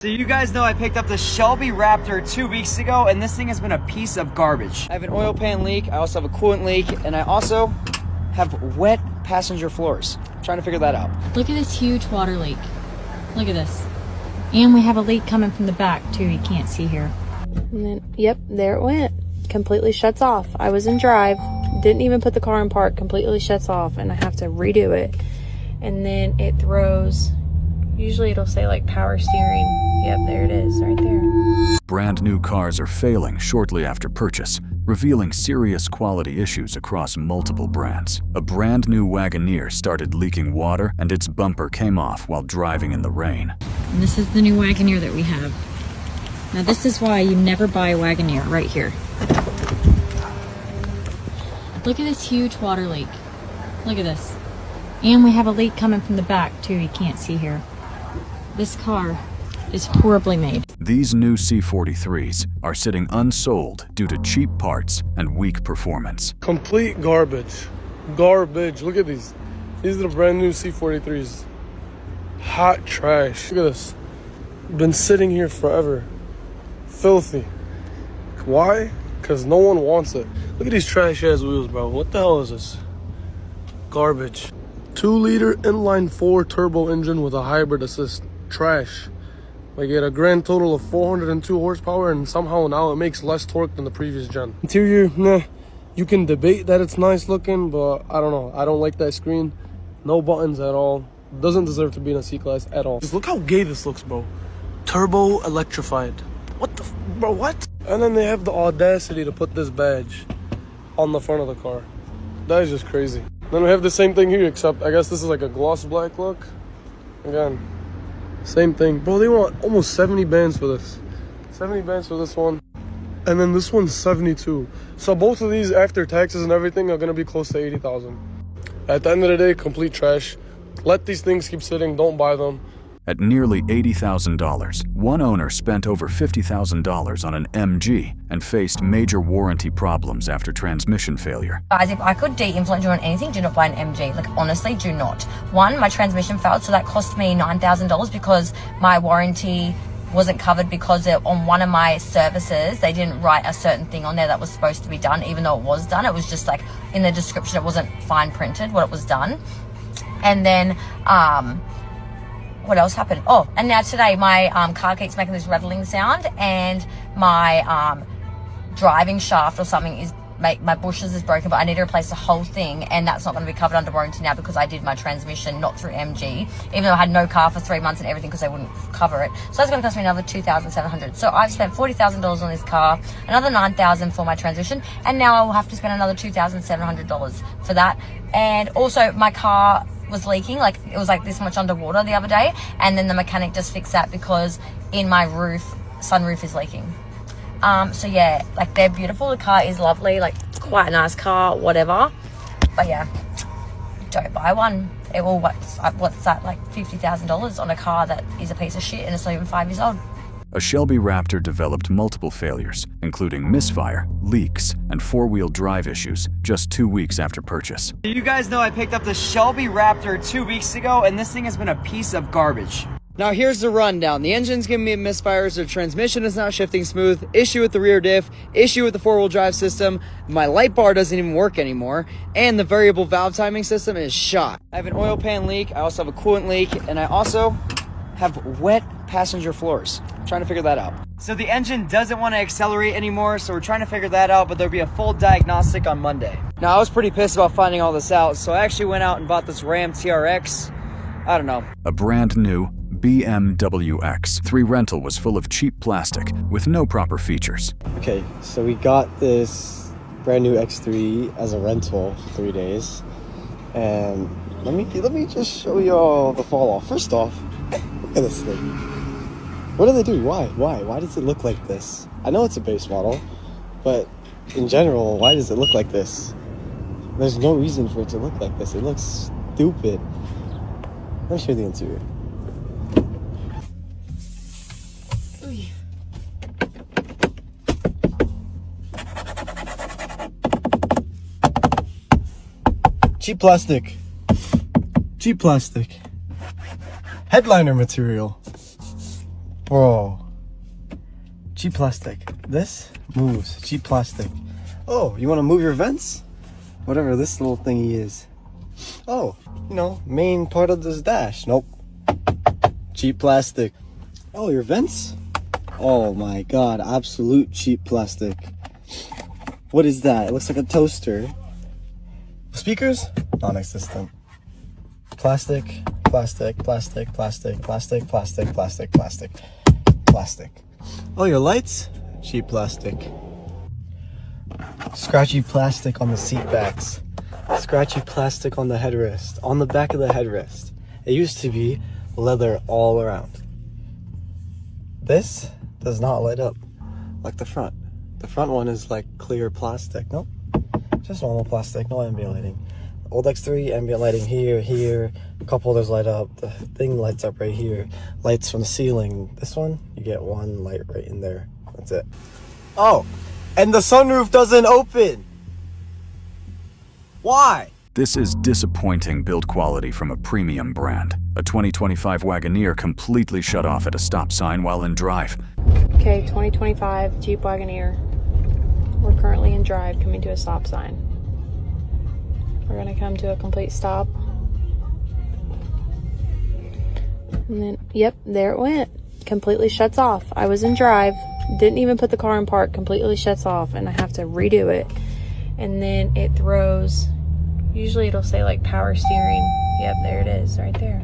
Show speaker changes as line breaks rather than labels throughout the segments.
So you guys know I picked up the Shelby Raptor 2 weeks ago, and this thing has been a piece of garbage. I have an oil pan leak, I also have a coolant leak, and I also have wet passenger floors. I'm trying to figure that out.
Look at this huge water leak. Look at this. And we have a leak coming from the back too, you can't see here.
And then, yep, there it went. Completely shuts off. I was in drive, didn't even put the car in park, completely shuts off, and I have to redo it. And then it throws, usually it'll say like power steering. Yep, there it is, right there.
Brand new cars are failing shortly after purchase, revealing serious quality issues across multiple brands. A brand new Wagoneer started leaking water and its bumper came off while driving in the rain.
And this is the new Wagoneer that we have. Now this is why you never buy a Wagoneer, right here. Look at this huge water leak. Look at this. And we have a leak coming from the back too, you can't see here. This car is horribly made.
These new C43s are sitting unsold due to cheap parts and weak performance.
Complete garbage. Garbage. Look at these. These are the brand new C43s. Hot trash. Look at this. Been sitting here forever. Filthy. Why? Because no one wants it. Look at these trash ass wheels, bro. What the hell is this? Garbage. 2-liter inline 4 turbo engine with a hybrid assist. Trash. Like, it had a grand total of 402 horsepower, and somehow now it makes less torque than the previous gen. Interior, nah. You can debate that it's nice looking, but I don't know. I don't like that screen. No buttons at all. Doesn't deserve to be in a C-Class at all. Just look how gay this looks, bro. Turbo electrified. What the bro, what? And then they have the audacity to put this badge on the front of the car. That is just crazy. Then we have the same thing here, except I guess this is like a gloss black look. Again, same thing. Bro, they want almost 70 bands for this. 70 bands for this one. And then this one's 72. So both of these, after taxes and everything, are going to be close to 80,000. At the end of the day, complete trash. Let these things keep sitting. Don't buy them.
At nearly $80,000, one owner spent over $50,000 on an MG and faced major warranty problems after transmission failure.
Guys, if I could de-influence you on anything, do not buy an MG. Like, honestly, do not. One, my transmission failed, so that cost me $9,000 because my warranty wasn't covered because on one of my services, they didn't write a certain thing on there that was supposed to be done, even though it was done. It was just like in the description, it wasn't fine printed what it was done. And then, what else happened? Oh, and now today my car keeps making this rattling sound, and my driving shaft or something is my bushes is broken, but I need to replace the whole thing, and that's not going to be covered under warranty now because I did my transmission not through MG, even though I had no car for 3 months and everything because they wouldn't cover it. So that's going to cost me another $2,700. So I've spent $40,000 on this car, another $9,000 for my transmission, and now I will have to spend another $2,700 for that. And also my car was leaking, like it was like this much underwater the other day, and then the mechanic just fixed that because in my sunroof is leaking. So yeah, like they're beautiful, the car is lovely, like quite a nice car, whatever, but yeah, don't buy one. It will, what's that, like $50,000 on a car that is a piece of shit and it's not even 5 years old.
A Shelby Raptor developed multiple failures, including misfire, leaks, and four-wheel drive issues just 2 weeks after purchase.
You guys know I picked up the Shelby Raptor 2 weeks ago, and this thing has been a piece of garbage. Now here's the rundown. The engine's giving me misfires, the transmission is not shifting smooth, issue with the rear diff, issue with the four-wheel drive system, my light bar doesn't even work anymore, and the variable valve timing system is shot. I have an oil pan leak, I also have a coolant leak, and I also have wet passenger floors. I'm trying to figure that out. So the engine doesn't want to accelerate anymore, so we're trying to figure that out, but there'll be a full diagnostic on Monday. Now I was pretty pissed about finding all this out, so I actually went out and bought this Ram TRX. I don't know.
A brand new BMW X3 rental was full of cheap plastic with no proper features.
Okay, so we got this brand new X3 as a rental for 3 days, and let me just show you all the fall off. First off, look at this thing. What do they do? Why does it look like this? I know it's a base model, but in general, why does it look like this? There's no reason for it to look like this. It looks stupid. Let me show you the interior. Cheap plastic. Cheap plastic. Headliner material. Bro. Cheap plastic. This moves. Cheap plastic. Oh, you want to move your vents? Whatever this little thingy is. Oh, you know, main part of this dash. Nope. Cheap plastic. Oh, your vents? Oh my god, absolute cheap plastic. What is that? It looks like a toaster. Speakers? Non-existent. Plastic, plastic, plastic, plastic, plastic, plastic, plastic, plastic, plastic. Oh, your lights? Cheap plastic. Scratchy plastic on the seat backs. Scratchy plastic on the headrest. On the back of the headrest. It used to be leather all around. This does not light up like the front. The front one is like clear plastic. Nope. Just normal plastic, no ambient lighting. Old X3, ambient lighting here, here. A couple others light up. The thing lights up right here. Lights from the ceiling. This one, you get one light right in there. That's it. Oh, and the sunroof doesn't open. Why?
This is disappointing build quality from a premium brand. A 2025 Wagoneer completely shut off at a stop sign while in drive.
Okay, 2025 Jeep Wagoneer. We're currently in drive, coming to a stop sign. We're gonna come to a complete stop. And then, yep, there it went. Completely shuts off. I was in drive, didn't even put the car in park, completely shuts off, and I have to redo it. And then it throws, usually it'll say like power steering. Yep, there it is, right there.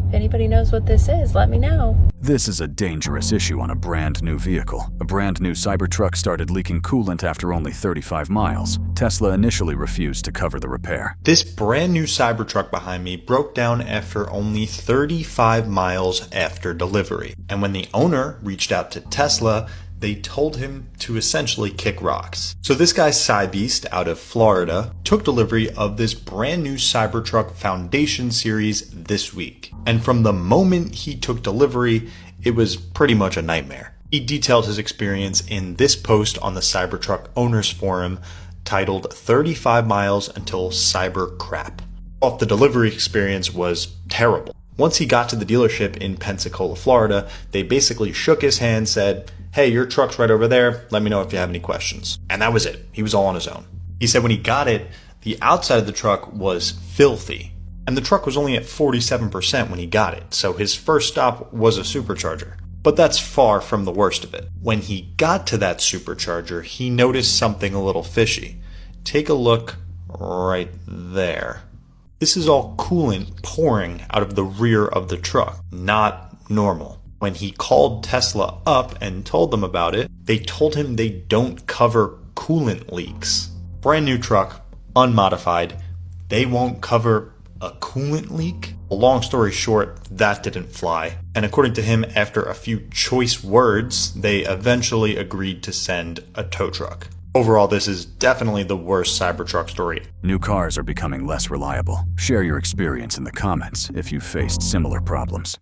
If anybody knows what this is, let me know.
This is a dangerous issue on a brand new vehicle. A brand new Cybertruck started leaking coolant after only 35 miles. Tesla initially refused to cover the repair.
This brand new Cybertruck behind me broke down after only 35 miles after delivery. And when the owner reached out to Tesla, they told him to essentially kick rocks. So this guy Cybeast out of Florida took delivery of this brand new Cybertruck Foundation Series this week. And from the moment he took delivery, it was pretty much a nightmare. He detailed his experience in this post on the Cybertruck Owners Forum titled 35 Miles Until Cyber Crap. The delivery experience was terrible. Once he got to the dealership in Pensacola, Florida, they basically shook his hand, said, "Hey, your truck's right over there. Let me know if you have any questions." And that was it. He was all on his own. He said when he got it, the outside of the truck was filthy. And the truck was only at 47% when he got it, so his first stop was a supercharger. But that's far from the worst of it. When he got to that supercharger, he noticed something a little fishy. Take a look right there. This is all coolant pouring out of the rear of the truck. Not normal. When he called Tesla up and told them about it, they told him they don't cover coolant leaks. Brand new truck, unmodified. They won't cover a coolant leak? Long story short, that didn't fly. And according to him, after a few choice words, they eventually agreed to send a tow truck. Overall, this is definitely the worst Cybertruck story.
New cars are becoming less reliable. Share your experience in the comments if you've faced similar problems.